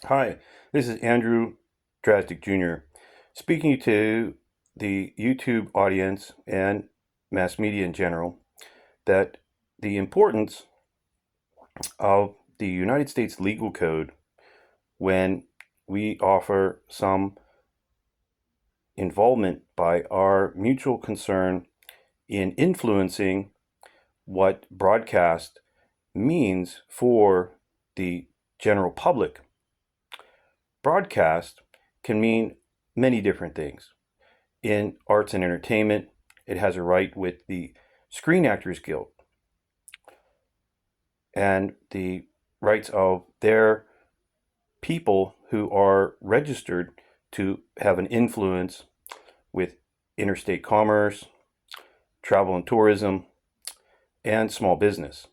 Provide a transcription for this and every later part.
Hi, this is Andrew Drazdik Jr. speaking to the YouTube audience and mass media in general that the importance of the United States legal code when we offer some involvement by our mutual concern in influencing what broadcast means for the general public. Broadcast can mean many different things. In arts and entertainment, it has a right with the Screen Actors Guild and the rights of their people who are registered to have an influence with interstate commerce, travel and tourism, and small business.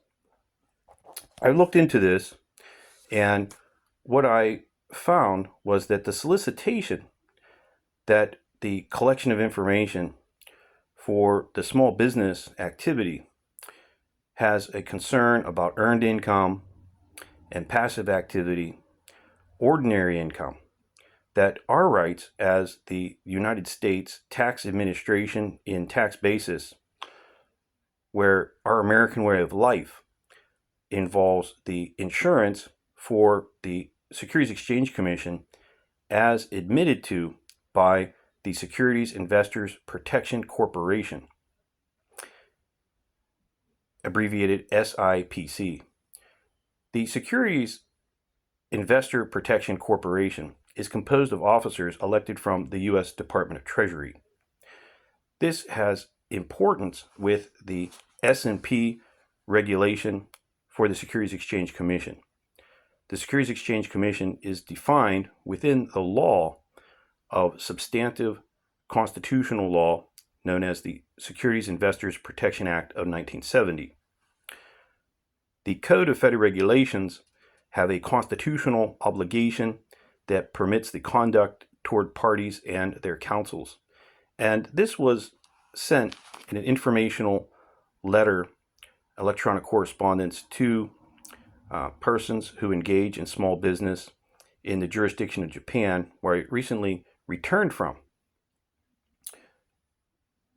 I looked into this, and what I found was that the solicitation, that the collection of information for the small business activity, has a concern about earned income and passive activity, ordinary income, that our rights as the United States tax administration in tax basis, where our American way of life involves the insurance for the Securities Exchange Commission as admitted to by the Securities Investors Protection Corporation, abbreviated SIPC. The Securities Investor Protection Corporation is composed of officers elected from the U.S. Department of Treasury. This has importance with the S&P regulation for the Securities Exchange Commission. The Securities Exchange Commission is defined within the law of substantive constitutional law known as the Securities Investors Protection Act of 1970. The Code of Federal Regulations have a constitutional obligation that permits the conduct toward parties and their counsels. And this was sent in an informational letter, electronic correspondence to persons who engage in small business in the jurisdiction of Japan, where I recently returned from.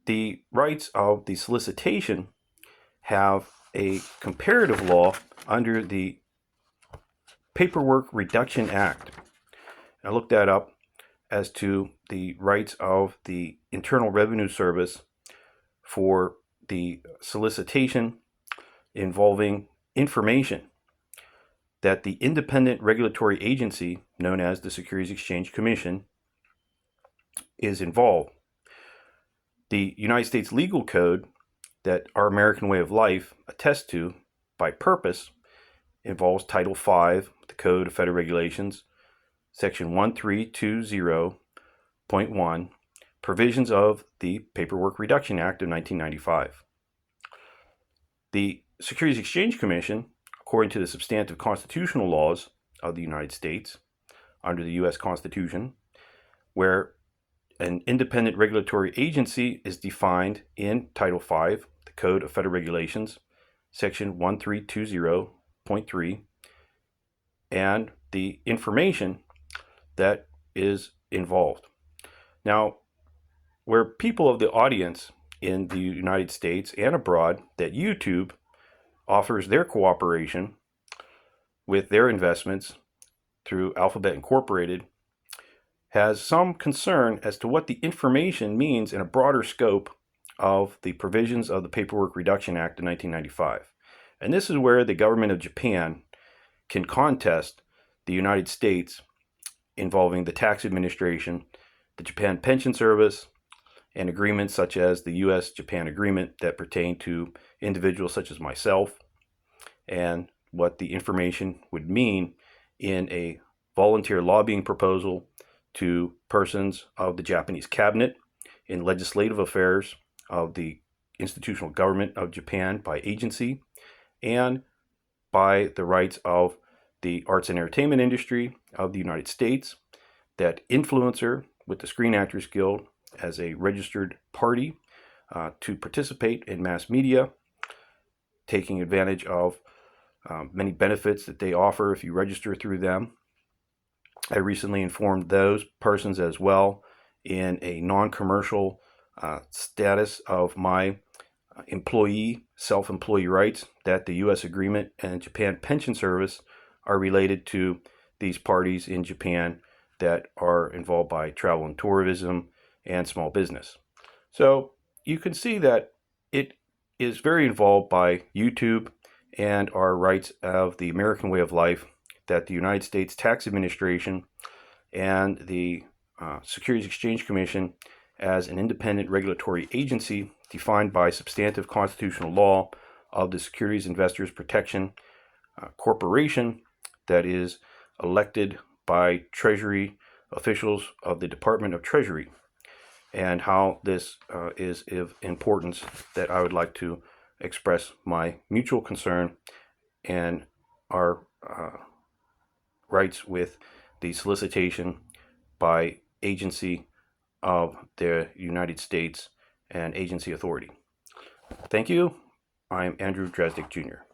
The rights of the solicitation have a comparative law under the Paperwork Reduction Act. I looked that up as to the rights of the Internal Revenue Service for the solicitation involving information that the independent regulatory agency known as the Securities Exchange Commission is involved. The United States legal code that our American way of life attests to by purpose involves Title V, the Code of Federal Regulations, Section 1320.1, provisions of the Paperwork Reduction Act of 1995. The Securities Exchange Commission, according to the substantive constitutional laws of the United States under the U.S. Constitution, where an independent regulatory agency is defined in Title V, the Code of Federal Regulations, Section 1320.3, and the information that is involved. Now, where people of the audience in the United States and abroad that YouTube offers their cooperation with their investments through Alphabet Incorporated has some concern as to what the information means in a broader scope of the provisions of the Paperwork Reduction Act of 1995. And this is where the government of Japan can contest the United States involving the tax administration, the Japan Pension Service, and agreements such as the U.S.-Japan agreement that pertain to individuals such as myself, and what the information would mean in a volunteer lobbying proposal to persons of the Japanese cabinet in legislative affairs of the institutional government of Japan by agency, and by the rights of the arts and entertainment industry of the United States, that influencer with the Screen Actors Guild as a registered party to participate in mass media, taking advantage of many benefits that they offer if you register through them. I recently informed those persons as well in a non-commercial status of my employee, self-employee rights that the U.S. agreement and Japan Pension Service are related to these parties in Japan that are involved by travel and tourism and small business. So you can see that it is very involved by YouTube and our rights of the American way of life that the United States Tax Administration and the Securities Exchange Commission as an independent regulatory agency defined by substantive constitutional law of the Securities Investors Protection Corporation that is elected by Treasury officials of the Department of Treasury, and how this is of importance that I would like to express my mutual concern and our rights with the solicitation by agency of the United States and agency authority. Thank you. I'm Andrew Drazdik Jr.